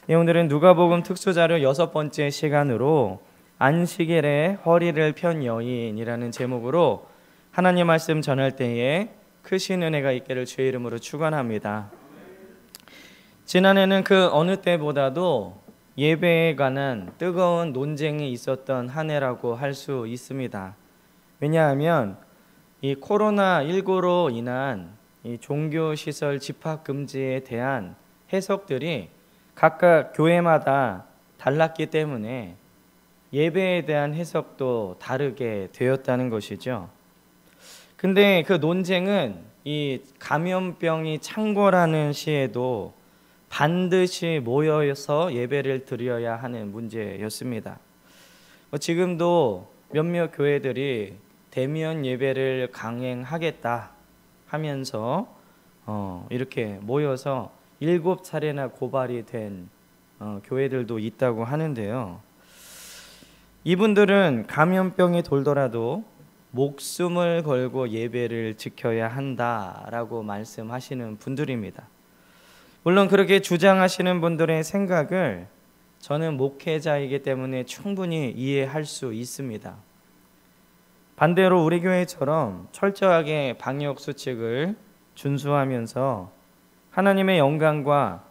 오늘은 누가복음 특수자료 6번째 시간으로 안식일에 허리를 편 여인이라는 제목으로 하나님 말씀 전할 때에 크신 은혜가 있기를 주의 이름으로 축원합니다. 지난해는 그 어느 때보다도 예배에 관한 뜨거운 논쟁이 있었던 한 해라고 할 수 있습니다. 왜냐하면 이 코로나19로 인한 이 종교시설 집합금지에 대한 해석들이 각각 교회마다 달랐기 때문에 예배에 대한 해석도 다르게 되었다는 것이죠. 근데 그 논쟁은 이 감염병이 창궐하는 시에도 반드시 모여서 예배를 드려야 하는 문제였습니다. 지금도 몇몇 교회들이 대면 예배를 강행하겠다 하면서 이렇게 모여서 7차례나 고발이 된 교회들도 있다고 하는데요. 이분들은 감염병이 돌더라도 목숨을 걸고 예배를 지켜야 한다라고 말씀하시는 분들입니다. 물론 그렇게 주장하시는 분들의 생각을 저는 목회자이기 때문에 충분히 이해할 수 있습니다. 반대로 우리 교회처럼 철저하게 방역 수칙을 준수하면서 하나님의 영광과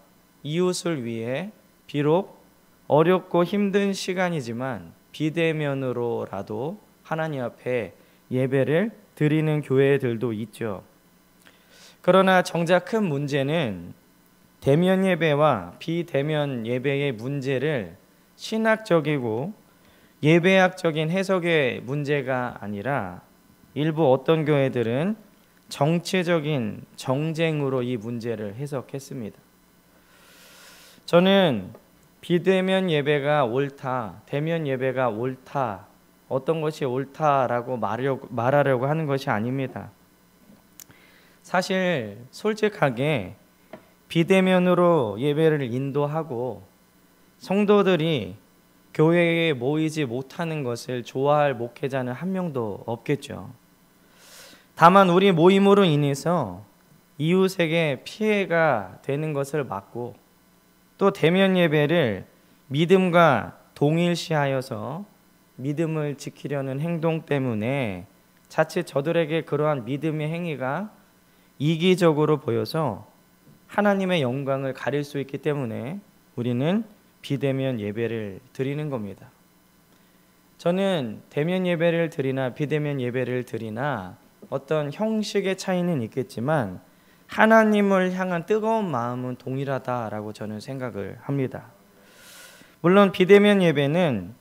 이웃을 위해 비록 어렵고 힘든 시간이지만 비대면으로라도 하나님 앞에 예배를 드리는 교회들도 있죠. 그러나 정작 큰 문제는 대면 예배와 비대면 예배의 문제를 신학적이고 예배학적인 해석의 문제가 아니라 일부 어떤 교회들은 정치적인 정쟁으로 이 문제를 해석했습니다. 저는 비대면 예배가 옳다, 대면 예배가 옳다, 어떤 것이 옳다라고 말하려고 하는 것이 아닙니다. 사실 솔직하게 비대면으로 예배를 인도하고 성도들이 교회에 모이지 못하는 것을 좋아할 목회자는 한 명도 없겠죠. 다만 우리 모임으로 인해서 이웃에게 피해가 되는 것을 막고 또 대면 예배를 믿음과 동일시하여서 믿음을 지키려는 행동 때문에 자칫 저들에게 그러한 믿음의 행위가 이기적으로 보여서 하나님의 영광을 가릴 수 있기 때문에 우리는 비대면 예배를 드리는 겁니다. 저는 대면 예배를 드리나 비대면 예배를 드리나 어떤 형식의 차이는 있겠지만 하나님을 향한 뜨거운 마음은 동일하다라고 저는 생각을 합니다. 물론 비대면 예배는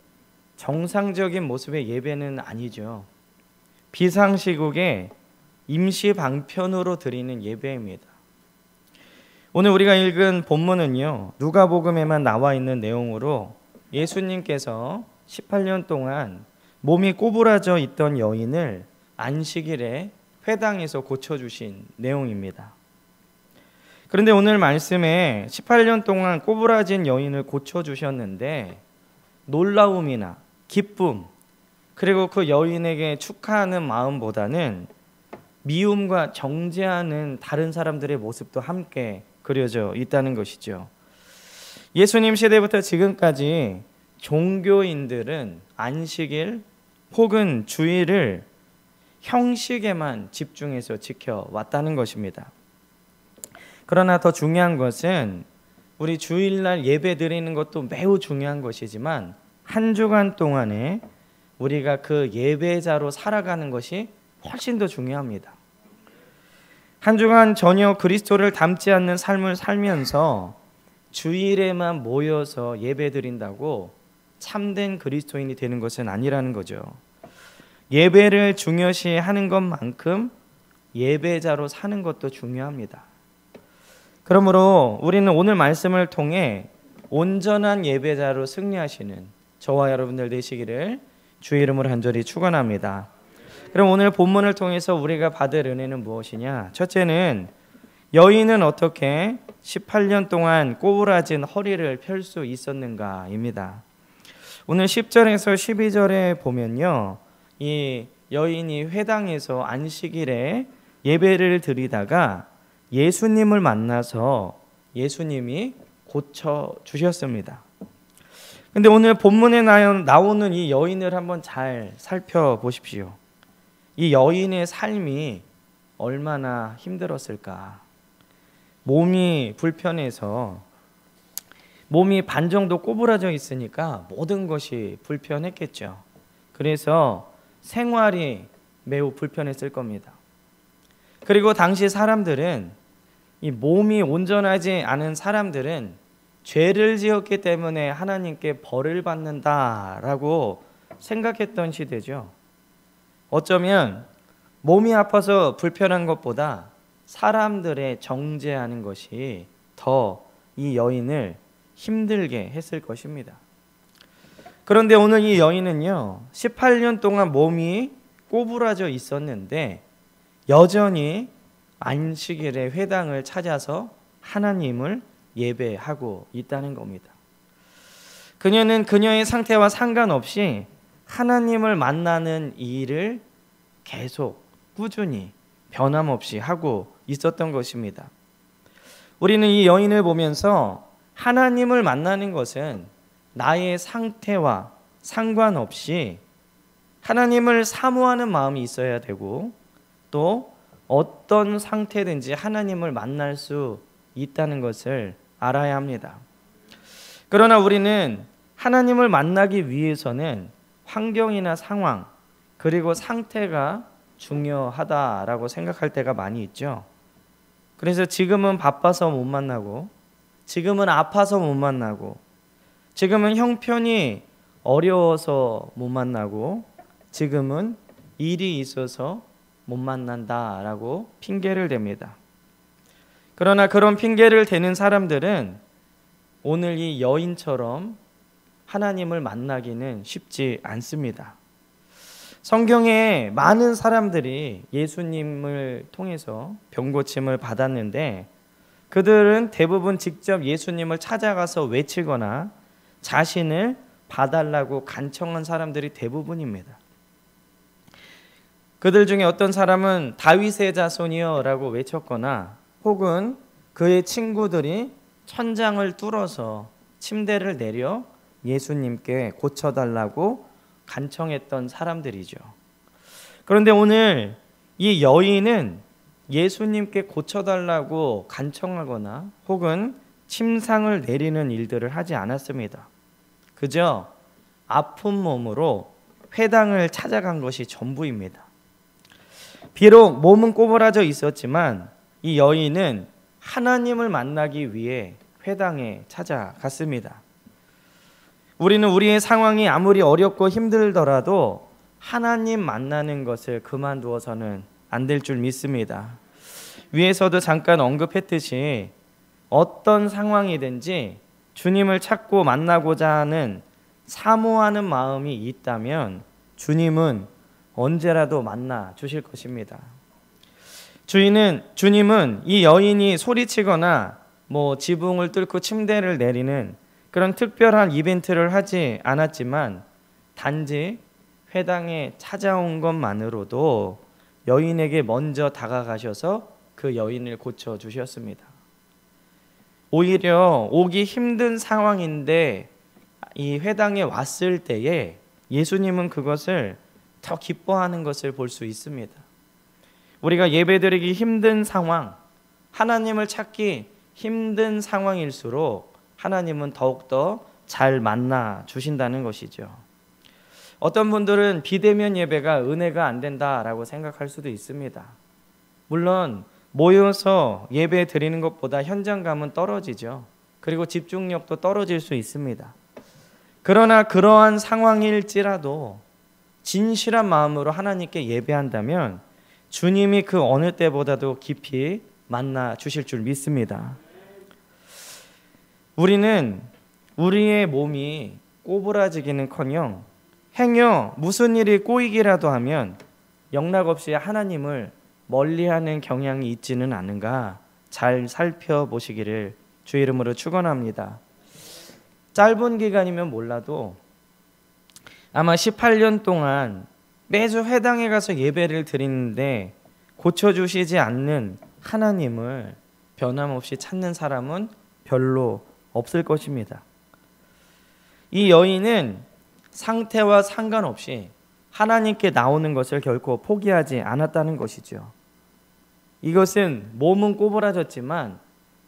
정상적인 모습의 예배는 아니죠. 비상시국에 임시 방편으로 드리는 예배입니다. 오늘 우리가 읽은 본문은요, 누가복음에만 나와 있는 내용으로 예수님께서 18년 동안 몸이 꼬부라져 있던 여인을 안식일에 회당에서 고쳐주신 내용입니다. 그런데 오늘 말씀에 18년 동안 꼬부라진 여인을 고쳐주셨는데 놀라움이나 기쁨, 그리고 그 여인에게 축하하는 마음보다는 미움과 정죄하는 다른 사람들의 모습도 함께 그려져 있다는 것이죠. 예수님 시대부터 지금까지 종교인들은 안식일 혹은 주일을 형식에만 집중해서 지켜왔다는 것입니다. 그러나 더 중요한 것은 우리 주일날 예배 드리는 것도 매우 중요한 것이지만 한 주간 동안에 우리가 그 예배자로 살아가는 것이 훨씬 더 중요합니다. 한 주간 전혀 그리스도를 닮지 않는 삶을 살면서 주일에만 모여서 예배 드린다고 참된 그리스도인이 되는 것은 아니라는 거죠. 예배를 중요시 하는 것만큼 예배자로 사는 것도 중요합니다. 그러므로 우리는 오늘 말씀을 통해 온전한 예배자로 승리하시는 저와 여러분들 되시기를 주의 이름으로 간절히 축원합니다. 그럼 오늘 본문을 통해서 우리가 받을 은혜는 무엇이냐? 첫째는 여인은 어떻게 18년 동안 꼬부라진 허리를 펼 수 있었는가입니다. 오늘 10절에서 12절에 보면요, 이 여인이 회당에서 안식일에 예배를 드리다가 예수님을 만나서 예수님이 고쳐 주셨습니다. 근데 오늘 본문에 나오는 이 여인을 한번 잘 살펴보십시오. 이 여인의 삶이 얼마나 힘들었을까. 몸이 불편해서 몸이 반 정도 꼬부라져 있으니까 모든 것이 불편했겠죠. 그래서 생활이 매우 불편했을 겁니다. 그리고 당시 사람들은, 이 몸이 온전하지 않은 사람들은 죄를 지었기 때문에 하나님께 벌을 받는다라고 생각했던 시대죠. 어쩌면 몸이 아파서 불편한 것보다 사람들의 정죄하는 것이 더 이 여인을 힘들게 했을 것입니다. 그런데 오늘 이 여인은요, 18년 동안 몸이 꼬부라져 있었는데 여전히 안식일에 회당을 찾아서 하나님을 예배하고 있다는 겁니다. 그녀는 그녀의 상태와 상관없이 하나님을 만나는 일을 계속 꾸준히 변함없이 하고 있었던 것입니다. 우리는 이 여인을 보면서 하나님을 만나는 것은 나의 상태와 상관없이 하나님을 사모하는 마음이 있어야 되고, 또 어떤 상태든지 하나님을 만날 수 있다는 것을 알아야 합니다. 그러나 우리는 하나님을 만나기 위해서는 환경이나 상황, 그리고 상태가 중요하다라고 생각할 때가 많이 있죠. 그래서 지금은 바빠서 못 만나고, 지금은 아파서 못 만나고, 지금은 형편이 어려워서 못 만나고, 지금은 일이 있어서 못 만난다라고 핑계를 댑니다. 그러나 그런 핑계를 대는 사람들은 오늘 이 여인처럼 하나님을 만나기는 쉽지 않습니다. 성경에 많은 사람들이 예수님을 통해서 병고침을 받았는데 그들은 대부분 직접 예수님을 찾아가서 외치거나 자신을 봐달라고 간청한 사람들이 대부분입니다. 그들 중에 어떤 사람은 다윗의 자손이여 라고 외쳤거나, 혹은 그의 친구들이 천장을 뚫어서 침대를 내려 예수님께 고쳐달라고 간청했던 사람들이죠. 그런데 오늘 이 여인은 예수님께 고쳐달라고 간청하거나 혹은 침상을 내리는 일들을 하지 않았습니다. 그저 아픈 몸으로 회당을 찾아간 것이 전부입니다. 비록 몸은 꼬부라져 있었지만 이 여인은 하나님을 만나기 위해 회당에 찾아갔습니다. 우리는 우리의 상황이 아무리 어렵고 힘들더라도 하나님 만나는 것을 그만두어서는 안 될 줄 믿습니다. 위에서도 잠깐 언급했듯이 어떤 상황이든지 주님을 찾고 만나고자 하는 사모하는 마음이 있다면 주님은 언제라도 만나 주실 것입니다. 주님은 이 여인이 소리치거나 지붕을 뚫고 침대를 내리는 그런 특별한 이벤트를 하지 않았지만 단지 회당에 찾아온 것만으로도 여인에게 먼저 다가가셔서 그 여인을 고쳐주셨습니다. 오히려 오기 힘든 상황인데 이 회당에 왔을 때에 예수님은 그것을 더 기뻐하는 것을 볼 수 있습니다. 우리가 예배드리기 힘든 상황, 하나님을 찾기 힘든 상황일수록 하나님은 더욱더 잘 만나 주신다는 것이죠. 어떤 분들은 비대면 예배가 은혜가 안 된다라고 생각할 수도 있습니다. 물론 모여서 예배 드리는 것보다 현장감은 떨어지죠. 그리고 집중력도 떨어질 수 있습니다. 그러나 그러한 상황일지라도 진실한 마음으로 하나님께 예배한다면 주님이 그 어느 때보다도 깊이 만나 주실 줄 믿습니다. 우리는 우리의 몸이 꼬부라지기는커녕 행여 무슨 일이 꼬이기라도 하면 영락없이 하나님을 멀리하는 경향이 있지는 않은가 잘 살펴보시기를 주의 이름으로 축원합니다. 짧은 기간이면 몰라도 아마 18년 동안 매주 회당에 가서 예배를 드리는데 고쳐주시지 않는 하나님을 변함없이 찾는 사람은 별로 없을 것입니다. 이 여인은 상태와 상관없이 하나님께 나오는 것을 결코 포기하지 않았다는 것이죠. 이것은 몸은 꼬부라졌지만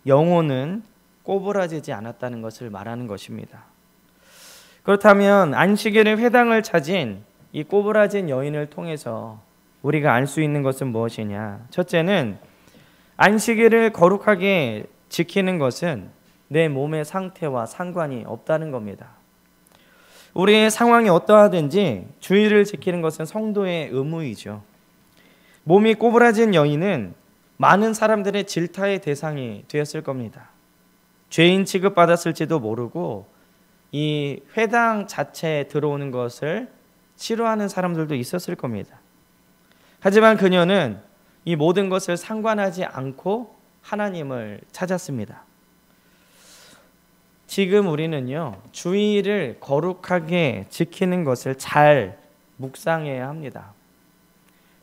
영혼은 꼬부라지지 않았다는 것을 말하는 것입니다. 그렇다면 안식일의 회당을 찾은 이 꼬부라진 여인을 통해서 우리가 알 수 있는 것은 무엇이냐? 첫째는 안식일을 거룩하게 지키는 것은 내 몸의 상태와 상관이 없다는 겁니다. 우리의 상황이 어떠하든지 주의를 지키는 것은 성도의 의무이죠. 몸이 꼬부라진 여인은 많은 사람들의 질타의 대상이 되었을 겁니다. 죄인 취급받았을지도 모르고 이 회당 자체에 들어오는 것을 싫어하는 사람들도 있었을 겁니다. 하지만 그녀는 이 모든 것을 상관하지 않고 하나님을 찾았습니다. 지금 우리는요, 주의를 거룩하게 지키는 것을 잘 묵상해야 합니다.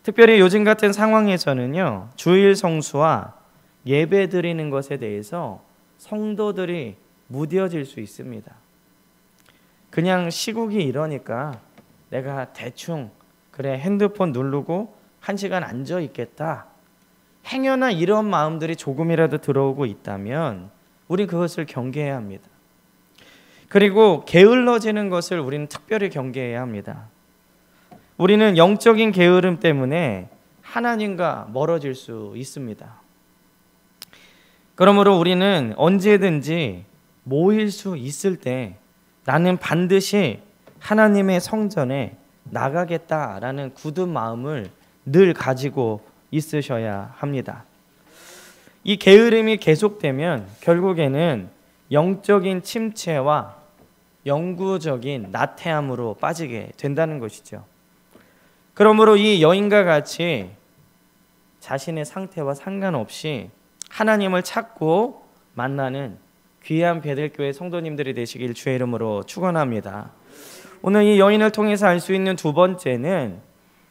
특별히 요즘 같은 상황에서는요, 주일 성수와 예배 드리는 것에 대해서 성도들이 무뎌질 수 있습니다. 그냥 시국이 이러니까 내가 대충 그래 핸드폰 누르고 1시간 앉아 있겠다, 행여나 이런 마음들이 조금이라도 들어오고 있다면 우린 그것을 경계해야 합니다. 그리고 게을러지는 것을 우리는 특별히 경계해야 합니다. 우리는 영적인 게으름 때문에 하나님과 멀어질 수 있습니다. 그러므로 우리는 언제든지 모일 수 있을 때 나는 반드시 하나님의 성전에 나가겠다라는 굳은 마음을 늘 가지고 있으셔야 합니다. 이 게으름이 계속되면 결국에는 영적인 침체와 영구적인 나태함으로 빠지게 된다는 것이죠. 그러므로 이 여인과 같이 자신의 상태와 상관없이 하나님을 찾고 만나는 귀한 베들교회 성도님들이 되시길 주의 이름으로 축원합니다. 오늘 이 여인을 통해서 알 수 있는 두 번째는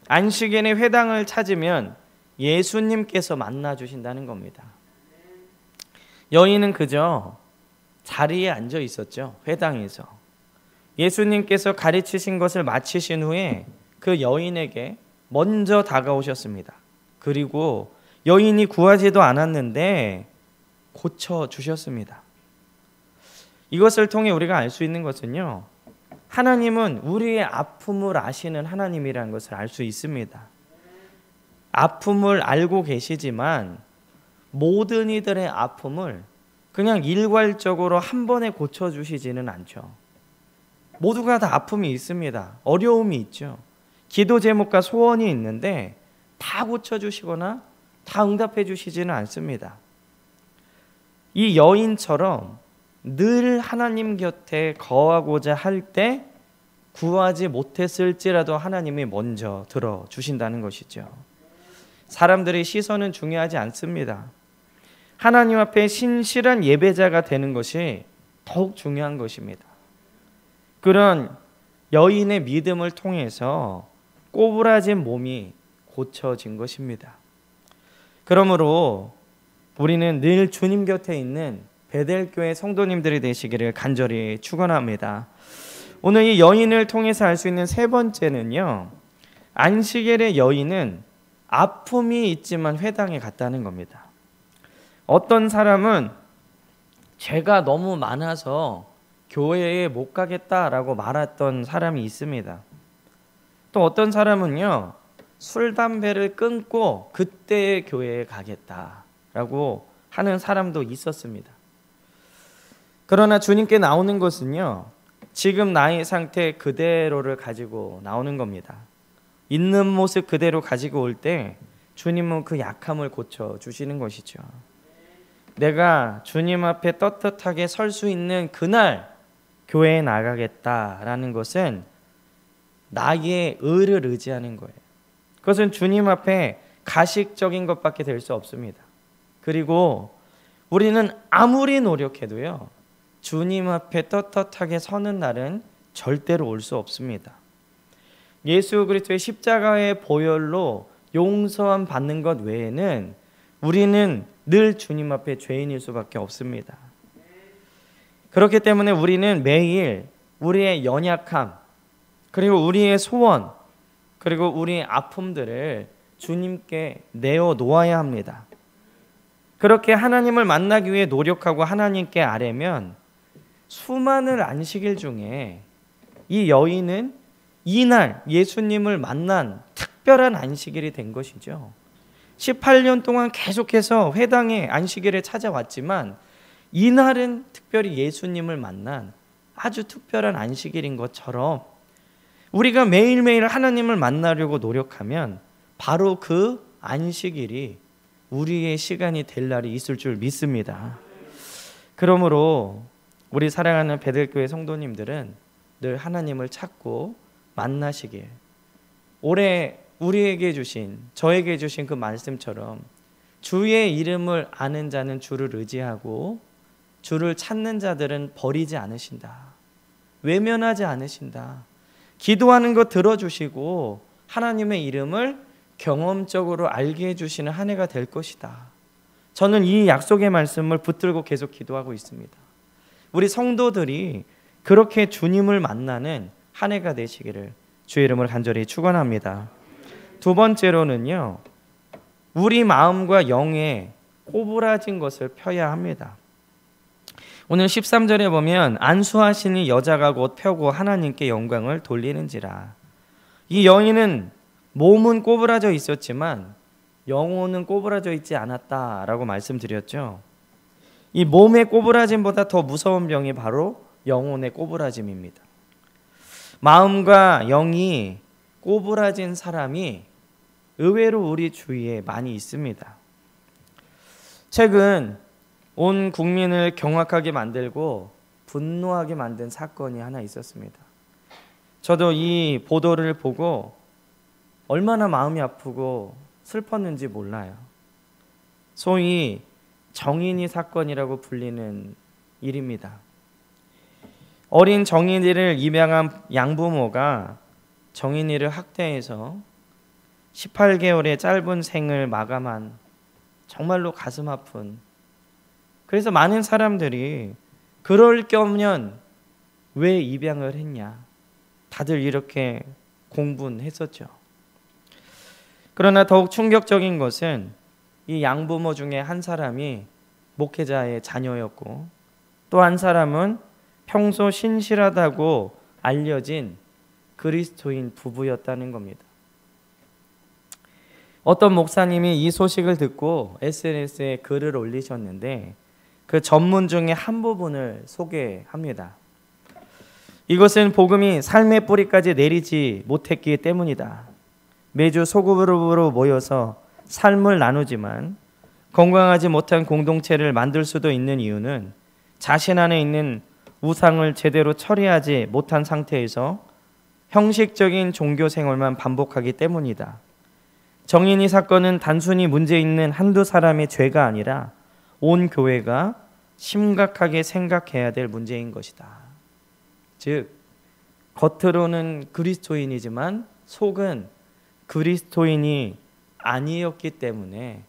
안식일의 회당을 찾으면 예수님께서 만나 주신다는 겁니다. 여인은 그저 자리에 앉아 있었죠. 회당에서. 예수님께서 가르치신 것을 마치신 후에 그 여인에게 먼저 다가오셨습니다. 그리고 여인이 구하지도 않았는데 고쳐주셨습니다. 이것을 통해 우리가 알 수 있는 것은요, 하나님은 우리의 아픔을 아시는 하나님이라는 것을 알 수 있습니다. 아픔을 알고 계시지만 모든 이들의 아픔을 그냥 일괄적으로 한 번에 고쳐주시지는 않죠. 모두가 다 아픔이 있습니다. 어려움이 있죠. 기도 제목과 소원이 있는데 다 고쳐주시거나 다 응답해 주시지는 않습니다. 이 여인처럼 늘 하나님 곁에 거하고자 할 때 구하지 못했을지라도 하나님이 먼저 들어주신다는 것이죠. 사람들의 시선은 중요하지 않습니다. 하나님 앞에 신실한 예배자가 되는 것이 더욱 중요한 것입니다. 그런 여인의 믿음을 통해서 꼬부라진 몸이 고쳐진 것입니다. 그러므로 우리는 늘 주님 곁에 있는 베델교회 성도님들이 되시기를 간절히 축원합니다. 오늘 이 여인을 통해서 알 수 있는 세 번째는요, 안식일의 여인은 아픔이 있지만 회당에 갔다는 겁니다. 어떤 사람은 죄가 너무 많아서 교회에 못 가겠다라고 말했던 사람이 있습니다. 또 어떤 사람은요, 술, 담배를 끊고 그때 교회에 가겠다라고 하는 사람도 있었습니다. 그러나 주님께 나오는 것은요, 지금 나의 상태 그대로를 가지고 나오는 겁니다. 있는 모습 그대로 가지고 올 때 주님은 그 약함을 고쳐주시는 것이죠. 내가 주님 앞에 떳떳하게 설 수 있는 그날 교회에 나가겠다라는 것은 나의 의를 의지하는 거예요. 그것은 주님 앞에 가식적인 것밖에 될 수 없습니다. 그리고 우리는 아무리 노력해도요, 주님 앞에 떳떳하게 서는 날은 절대로 올 수 없습니다. 예수 그리스도의 십자가의 보혈로 용서함 받는 것 외에는 우리는 늘 주님 앞에 죄인일 수밖에 없습니다. 그렇기 때문에 우리는 매일 우리의 연약함, 그리고 우리의 소원, 그리고 우리의 아픔들을 주님께 내어놓아야 합니다. 그렇게 하나님을 만나기 위해 노력하고 하나님께 아뢰면 수많은 안식일 중에 이 여인은 이날 예수님을 만난 특별한 안식일이 된 것이죠. 18년 동안 계속해서 회당에 안식일에 찾아왔지만 이날은 특별히 예수님을 만난 아주 특별한 안식일인 것처럼 우리가 매일매일 하나님을 만나려고 노력하면 바로 그 안식일이 우리의 시간이 될 날이 있을 줄 믿습니다. 그러므로 우리 사랑하는 베들교회 성도님들은 늘 하나님을 찾고 만나시길, 올해 우리에게 주신, 저에게 주신 그 말씀처럼 주의 이름을 아는 자는 주를 의지하고 주를 찾는 자들은 버리지 않으신다, 외면하지 않으신다, 기도하는 거 들어주시고 하나님의 이름을 경험적으로 알게 해주시는 한 해가 될 것이다. 저는 이 약속의 말씀을 붙들고 계속 기도하고 있습니다. 우리 성도들이 그렇게 주님을 만나는 한 해가 되시기를 주의 이름으로 간절히 축원합니다. 두 번째로는요, 우리 마음과 영에 꼬부라진 것을 펴야 합니다. 오늘 13절에 보면 안수하시니 여자가 곧 펴고 하나님께 영광을 돌리는지라. 이 여인은 몸은 꼬부라져 있었지만 영혼은 꼬부라져 있지 않았다라고 말씀드렸죠. 이 몸의 꼬부라짐보다 더 무서운 병이 바로 영혼의 꼬부라짐입니다. 마음과 영이 꼬부라진 사람이 의외로 우리 주위에 많이 있습니다. 최근 온 국민을 경악하게 만들고 분노하게 만든 사건이 하나 있었습니다. 저도 이 보도를 보고 얼마나 마음이 아프고 슬펐는지 몰라요. 소위 정인이 사건이라고 불리는 일입니다. 어린 정인이를 입양한 양부모가 정인이를 학대해서 18개월의 짧은 생을 마감한 정말로 가슴 아픈, 그래서 많은 사람들이 그럴 거면 왜 입양을 했냐, 다들 이렇게 공분했었죠. 그러나 더욱 충격적인 것은 이 양부모 중에 한 사람이 목회자의 자녀였고 또 한 사람은 평소 신실하다고 알려진 그리스도인 부부였다는 겁니다. 어떤 목사님이 이 소식을 듣고 SNS에 글을 올리셨는데 그 전문 중에 한 부분을 소개합니다. 이것은 복음이 삶의 뿌리까지 내리지 못했기 때문이다. 매주 소그룹으로 모여서 삶을 나누지만 건강하지 못한 공동체를 만들 수도 있는 이유는 자신 안에 있는 우상을 제대로 처리하지 못한 상태에서 형식적인 종교 생활만 반복하기 때문이다. 정인이 사건은 단순히 문제 있는 한두 사람의 죄가 아니라 온 교회가 심각하게 생각해야 될 문제인 것이다. 즉, 겉으로는 그리스도인이지만 속은 그리스도인이 아니었기 때문에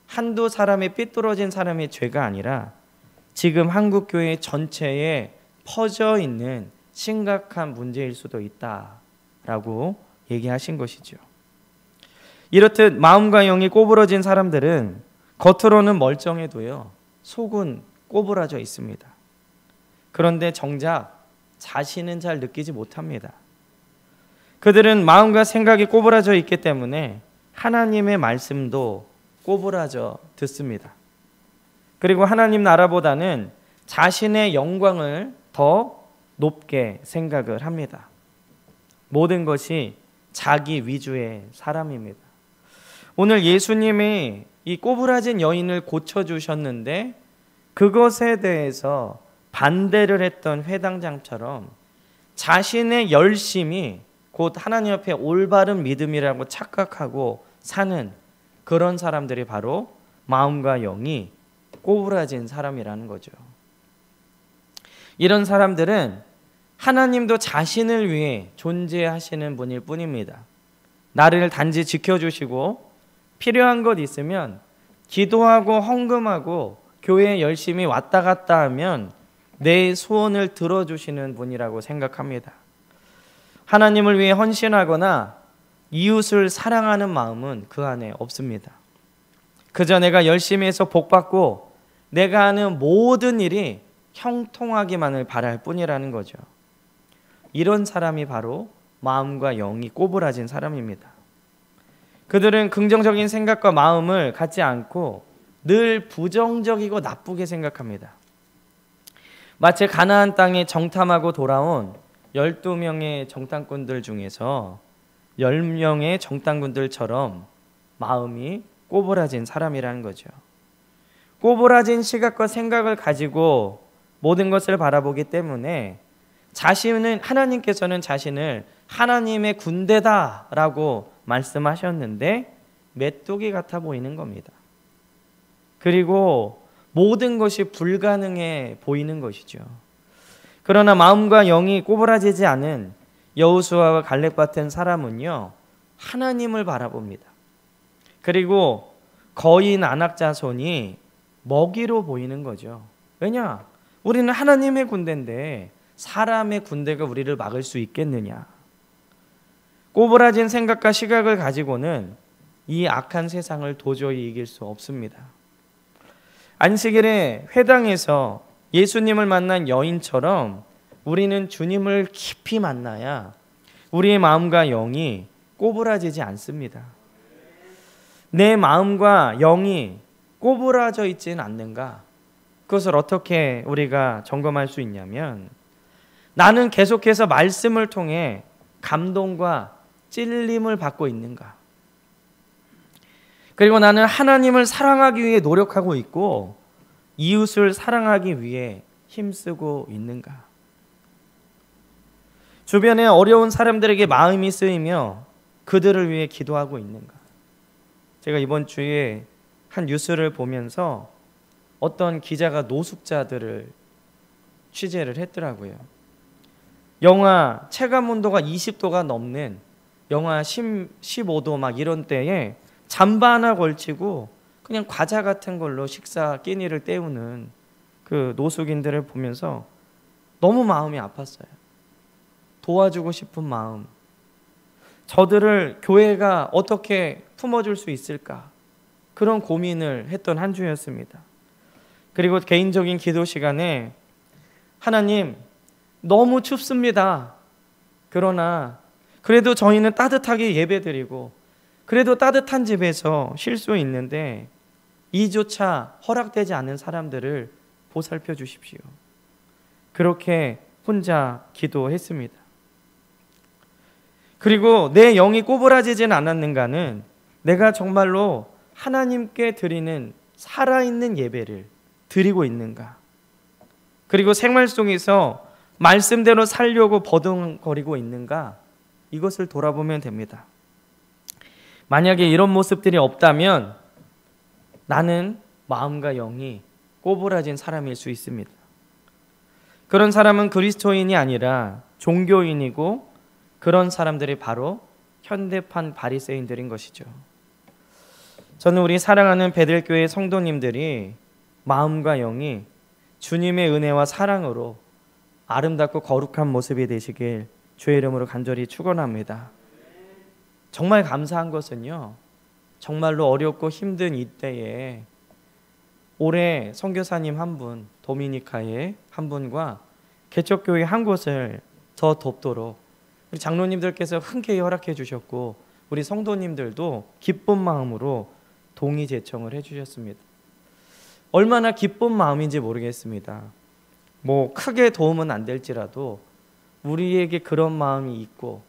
한두 사람의 삐뚤어진 사람의 죄가 아니라 지금 한국교회 전체에 퍼져 있는 심각한 문제일 수도 있다라고 얘기하신 것이죠. 이렇듯 마음과 영이 꼬부러진 사람들은 겉으로는 멀쩡해도요, 속은 꼬부라져 있습니다. 그런데 정작 자신은 잘 느끼지 못합니다. 그들은 마음과 생각이 꼬부라져 있기 때문에 하나님의 말씀도 꼬부라져 듣습니다. 그리고 하나님 나라보다는 자신의 영광을 더 높게 생각을 합니다. 모든 것이 자기 위주의 사람입니다. 오늘 예수님이 이 꼬부라진 여인을 고쳐주셨는데 그것에 대해서 반대를 했던 회당장처럼 자신의 열심이 곧 하나님 앞에 올바른 믿음이라고 착각하고 사는 그런 사람들이 바로 마음과 영이 꼬부라진 사람이라는 거죠. 이런 사람들은 하나님도 자신을 위해 존재하시는 분일 뿐입니다. 나를 단지 지켜주시고 필요한 것 있으면 기도하고 헌금하고 교회에 열심히 왔다 갔다 하면 내 소원을 들어주시는 분이라고 생각합니다. 하나님을 위해 헌신하거나 이웃을 사랑하는 마음은 그 안에 없습니다. 그저 내가 열심히 해서 복받고 내가 하는 모든 일이 형통하기만을 바랄 뿐이라는 거죠. 이런 사람이 바로 마음과 영이 꼬부라진 사람입니다. 그들은 긍정적인 생각과 마음을 갖지 않고 늘 부정적이고 나쁘게 생각합니다. 마치 가나안 땅에 정탐하고 돌아온 12명의 정탐꾼들 중에서 10명의 정탐꾼들처럼 마음이 꼬부라진 사람이라는 거죠. 꼬부라진 시각과 생각을 가지고 모든 것을 바라보기 때문에 하나님께서는 자신을 하나님의 군대다라고 말씀하셨는데 메뚜기 같아 보이는 겁니다. 그리고 모든 것이 불가능해 보이는 것이죠. 그러나 마음과 영이 꼬부라지지 않은 여호수아와 갈렙 같은 사람은요, 하나님을 바라봅니다. 그리고 거인 안악 자손이 먹이로 보이는 거죠. 왜냐? 우리는 하나님의 군대인데 사람의 군대가 우리를 막을 수 있겠느냐? 꼬부라진 생각과 시각을 가지고는 이 악한 세상을 도저히 이길 수 없습니다. 안식일에 회당에서 예수님을 만난 여인처럼 우리는 주님을 깊이 만나야 우리의 마음과 영이 꼬부라지지 않습니다. 내 마음과 영이 꼬부라져 있지는 않는가? 그것을 어떻게 우리가 점검할 수 있냐면, 나는 계속해서 말씀을 통해 감동과 찔림을 받고 있는가? 그리고 나는 하나님을 사랑하기 위해 노력하고 있고 이웃을 사랑하기 위해 힘쓰고 있는가? 주변에 어려운 사람들에게 마음이 쓰이며 그들을 위해 기도하고 있는가? 제가 이번 주에 한 뉴스를 보면서 어떤 기자가 노숙자들을 취재를 했더라고요. 영하 체감온도가 20도가 넘는 영하 15도 막 이런 때에 잠바 하나 걸치고 그냥 과자 같은 걸로 식사 끼니를 때우는 그 노숙인들을 보면서 너무 마음이 아팠어요. 도와주고 싶은 마음. 저들을 교회가 어떻게 품어줄 수 있을까? 그런 고민을 했던 한 주였습니다. 그리고 개인적인 기도 시간에 하나님, 너무 춥습니다. 그러나 그래도 저희는 따뜻하게 예배드리고 그래도 따뜻한 집에서 쉴 수 있는데 이조차 허락되지 않는 사람들을 보살펴 주십시오. 그렇게 혼자 기도했습니다. 그리고 내 영이 꼬부라지진 않았는가는 내가 정말로 하나님께 드리는 살아있는 예배를 드리고 있는가? 그리고 생활 속에서 말씀대로 살려고 버둥거리고 있는가? 이것을 돌아보면 됩니다. 만약에 이런 모습들이 없다면 나는 마음과 영이 꼬부라진 사람일 수 있습니다. 그런 사람은 그리스도인이 아니라 종교인이고 그런 사람들이 바로 현대판 바리새인들인 것이죠. 저는 우리 사랑하는 베델교회 성도님들이 마음과 영이 주님의 은혜와 사랑으로 아름답고 거룩한 모습이 되시길 주의 이름으로 간절히 축원합니다. 정말 감사한 것은요, 정말로 어렵고 힘든 이때에 올해 선교사님 한 분, 도미니카의 한 분과 개척교회 한 곳을 더 돕도록 우리 장로님들께서 흔쾌히 허락해 주셨고 우리 성도님들도 기쁜 마음으로 동의 제청을 해주셨습니다. 얼마나 기쁜 마음인지 모르겠습니다. 뭐 크게 도움은 안 될지라도 우리에게 그런 마음이 있고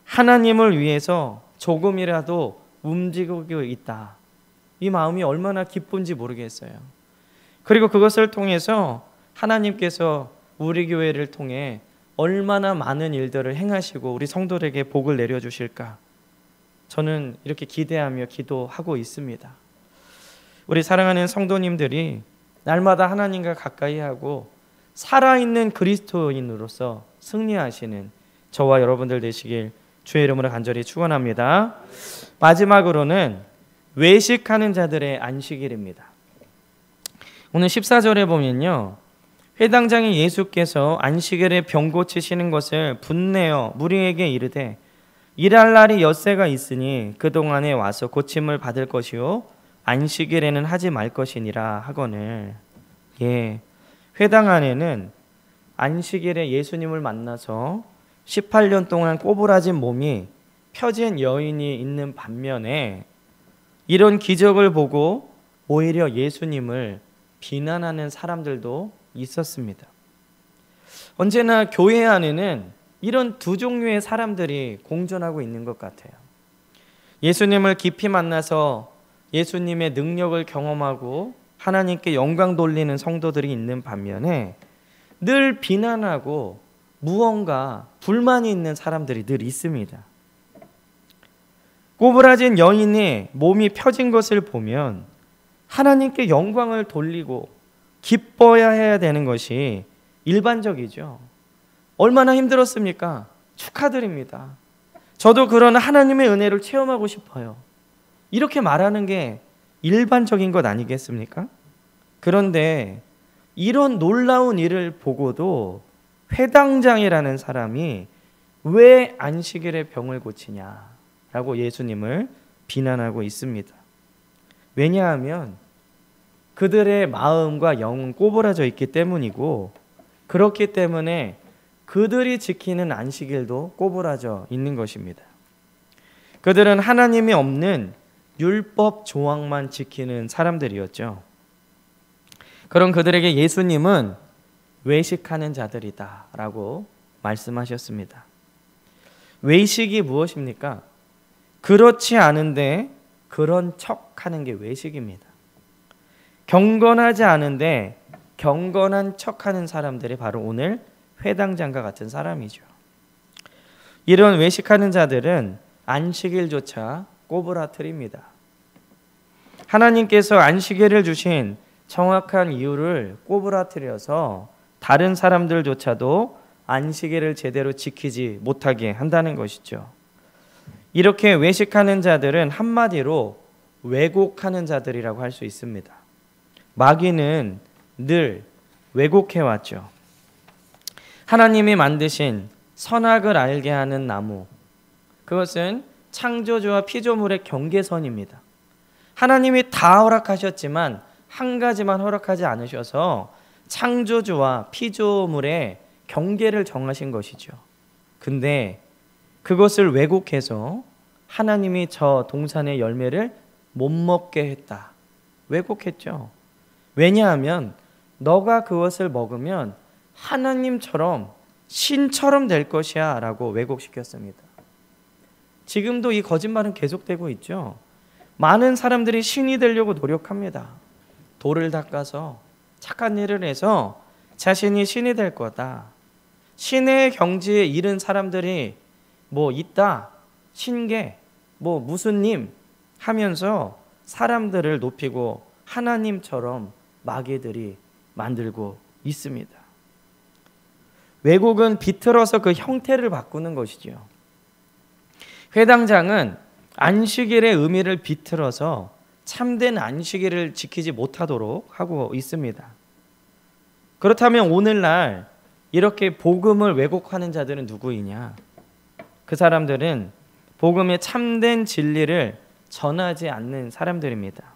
하나님을 위해서 조금이라도 움직이고 있다. 이 마음이 얼마나 기쁜지 모르겠어요. 그리고 그것을 통해서 하나님께서 우리 교회를 통해 얼마나 많은 일들을 행하시고 우리 성도들에게 복을 내려주실까? 저는 이렇게 기대하며 기도하고 있습니다. 우리 사랑하는 성도님들이 날마다 하나님과 가까이 하고 살아있는 그리스도인으로서 승리하시는 저와 여러분들 되시길 주의 이름으로 간절히 축원합니다. 마지막으로는 외식하는 자들의 안식일입니다. 오늘 14절에 보면요, 회당장이 예수께서 안식일에 병 고치시는 것을 분내어 무리에게 이르되 일할 날이 엿새가 있으니 그동안에 와서 고침을 받을 것이요 안식일에는 하지 말 것이니라 하거늘. 회당 안에는 안식일에 예수님을 만나서 18년 동안 꼬부라진 몸이 펴진 여인이 있는 반면에 이런 기적을 보고 오히려 예수님을 비난하는 사람들도 있었습니다. 언제나 교회 안에는 이런 두 종류의 사람들이 공존하고 있는 것 같아요. 예수님을 깊이 만나서 예수님의 능력을 경험하고 하나님께 영광 돌리는 성도들이 있는 반면에 늘 비난하고 무언가 불만이 있는 사람들이 늘 있습니다. 꼬부라진 여인이 몸이 펴진 것을 보면 하나님께 영광을 돌리고 기뻐야 해야 되는 것이 일반적이죠. 얼마나 힘들었습니까? 축하드립니다. 저도 그런 하나님의 은혜를 체험하고 싶어요. 이렇게 말하는 게 일반적인 것 아니겠습니까? 그런데 이런 놀라운 일을 보고도 회당장이라는 사람이 왜 안식일에 병을 고치냐라고 예수님을 비난하고 있습니다. 왜냐하면 그들의 마음과 영은 꼬부라져 있기 때문이고, 그렇기 때문에 그들이 지키는 안식일도 꼬부라져 있는 것입니다. 그들은 하나님이 없는 율법 조항만 지키는 사람들이었죠. 그런 그들에게 예수님은 외식하는 자들이다 라고 말씀하셨습니다. 외식이 무엇입니까? 그렇지 않은데 그런 척하는 게 외식입니다. 경건하지 않은데 경건한 척하는 사람들이 바로 오늘 회당장과 같은 사람이죠. 이런 외식하는 자들은 안식일조차 꼬부라뜨립니다. 하나님께서 안식일을 주신 정확한 이유를 꼬부라뜨려서 다른 사람들조차도 안식일을 제대로 지키지 못하게 한다는 것이죠. 이렇게 외식하는 자들은 한마디로 왜곡하는 자들이라고 할 수 있습니다. 마귀는 늘 왜곡해왔죠. 하나님이 만드신 선악을 알게 하는 나무, 그것은 창조주와 피조물의 경계선입니다. 하나님이 다 허락하셨지만 한 가지만 허락하지 않으셔서 창조주와 피조물의 경계를 정하신 것이죠. 근데 그것을 왜곡해서 하나님이 저 동산의 열매를 못 먹게 했다. 왜곡했죠. 왜냐하면 너가 그것을 먹으면 하나님처럼 신처럼 될 것이야 라고 왜곡시켰습니다. 지금도 이 거짓말은 계속되고 있죠. 많은 사람들이 신이 되려고 노력합니다. 돌을 닦아서 착한 일을 해서 자신이 신이 될 거다. 신의 경지에 이른 사람들이 뭐 있다, 신계, 뭐 무슨 님 하면서 사람들을 높이고 하나님처럼 마귀들이 만들고 있습니다. 왜곡은 비틀어서 그 형태를 바꾸는 것이죠. 회당장은 안식일의 의미를 비틀어서 참된 안식일을 지키지 못하도록 하고 있습니다. 그렇다면 오늘날 이렇게 복음을 왜곡하는 자들은 누구이냐? 그 사람들은 복음의 참된 진리를 전하지 않는 사람들입니다.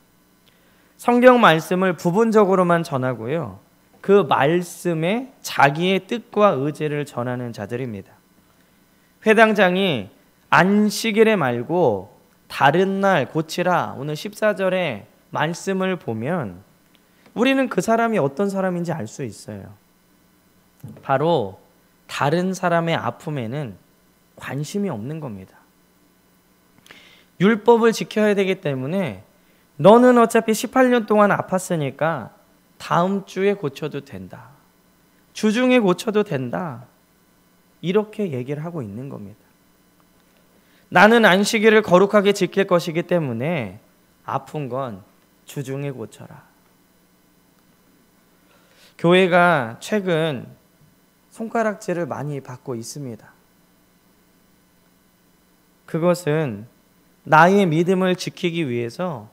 성경 말씀을 부분적으로만 전하고요, 그 말씀에 자기의 뜻과 의지를 전하는 자들입니다. 회당장이 안식일에 말고 다른 날 고치라, 오늘 14절의 말씀을 보면 우리는 그 사람이 어떤 사람인지 알 수 있어요. 바로 다른 사람의 아픔에는 관심이 없는 겁니다. 율법을 지켜야 되기 때문에 너는 어차피 18년 동안 아팠으니까 다음 주에 고쳐도 된다. 주중에 고쳐도 된다. 이렇게 얘기를 하고 있는 겁니다. 나는 안식일을 거룩하게 지킬 것이기 때문에 아픈 건 주중에 고쳐라. 교회가 최근 손가락질을 많이 받고 있습니다. 그것은 나의 믿음을 지키기 위해서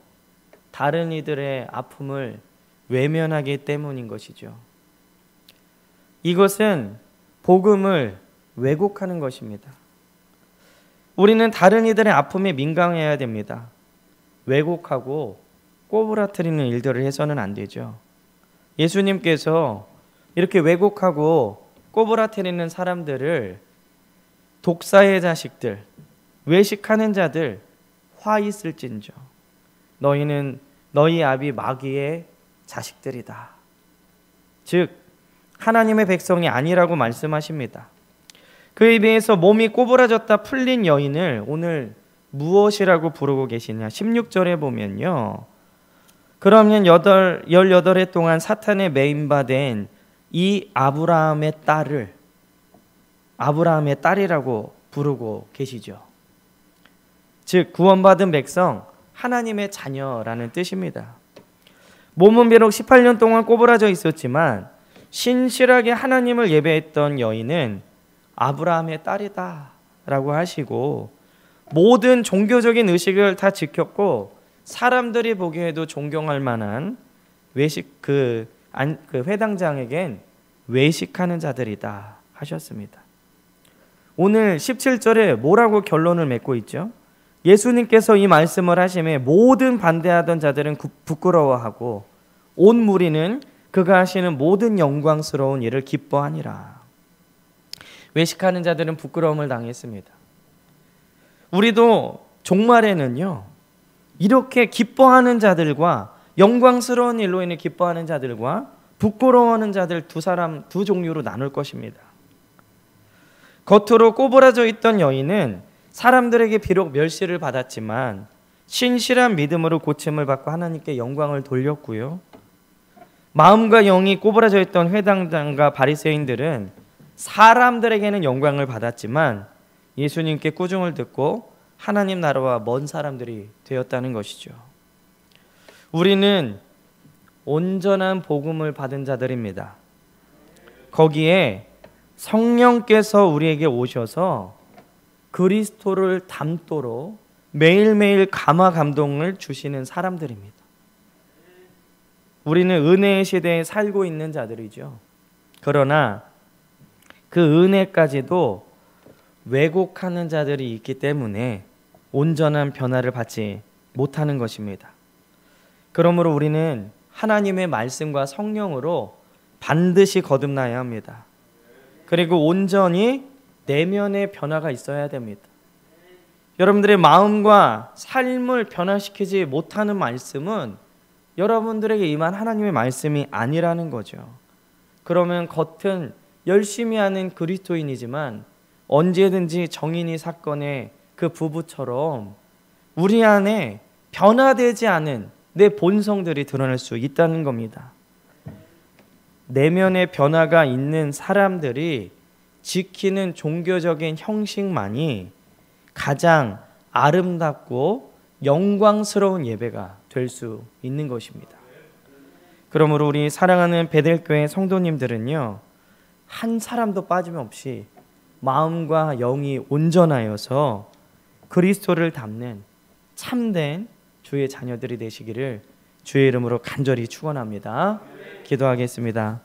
다른 이들의 아픔을 외면하기 때문인 것이죠. 이것은 복음을 왜곡하는 것입니다. 우리는 다른 이들의 아픔에 민감해야 됩니다. 왜곡하고 꼬부라뜨리는 일들을 해서는 안 되죠. 예수님께서 이렇게 왜곡하고 꼬부라뜨리는 사람들을 독사의 자식들, 외식하는 자들, 화 있을진저 너희는 너희 아비 마귀의 자식들이다. 즉 하나님의 백성이 아니라고 말씀하십니다. 그에 비해서 몸이 꼬부라졌다 풀린 여인을 오늘 무엇이라고 부르고 계시냐? 16절에 보면요. 그러면 18해 동안 사탄에 매인받은 이 아브라함의 딸을 아브라함의 딸이라고 부르고 계시죠. 즉 구원받은 백성, 하나님의 자녀라는 뜻입니다. 몸은 비록 18년 동안 꼬부라져 있었지만 신실하게 하나님을 예배했던 여인은 아브라함의 딸이다 라고 하시고 모든 종교적인 의식을 다 지켰고 사람들이 보기에도 존경할 만한 그 회당장에겐 외식하는 자들이다 하셨습니다. 오늘 17절에 뭐라고 결론을 맺고 있죠? 예수님께서 이 말씀을 하심에 모든 반대하던 자들은 부끄러워하고 온 무리는 그가 하시는 모든 영광스러운 일을 기뻐하니라. 외식하는 자들은 부끄러움을 당했습니다. 우리도 종말에는요, 이렇게 기뻐하는 자들과 영광스러운 일로 인해 기뻐하는 자들과 부끄러워하는 자들 두 종류로 나눌 것입니다. 겉으로 꼬부라져 있던 여인은 사람들에게 비록 멸시를 받았지만 신실한 믿음으로 고침을 받고 하나님께 영광을 돌렸고요. 마음과 영이 꼬부라져 있던 회당장과 바리새인들은 사람들에게는 영광을 받았지만 예수님께 꾸중을 듣고 하나님 나라와 먼 사람들이 되었다는 것이죠. 우리는 온전한 복음을 받은 자들입니다. 거기에 성령께서 우리에게 오셔서 그리스도를 닮도록 매일매일 감화 감동을 주시는 사람들입니다. 우리는 은혜의 시대에 살고 있는 자들이죠. 그러나 그 은혜까지도 왜곡하는 자들이 있기 때문에 온전한 변화를 받지 못하는 것입니다. 그러므로 우리는 하나님의 말씀과 성령으로 반드시 거듭나야 합니다. 그리고 온전히 내면의 변화가 있어야 됩니다. 여러분들의 마음과 삶을 변화시키지 못하는 말씀은 여러분들에게 임한 하나님의 말씀이 아니라는 거죠. 그러면 겉은 열심히 하는 그리스도인이지만 언제든지 정인이 사건의 그 부부처럼 우리 안에 변화되지 않은 내 본성들이 드러날 수 있다는 겁니다. 내면의 변화가 있는 사람들이 지키는 종교적인 형식만이 가장 아름답고 영광스러운 예배가 될 수 있는 것입니다. 그러므로 우리 사랑하는 베델교회 성도님들은요, 한 사람도 빠짐없이 마음과 영이 온전하여서 그리스도를 닮는 참된 주의 자녀들이 되시기를 주의 이름으로 간절히 축원합니다. 기도하겠습니다.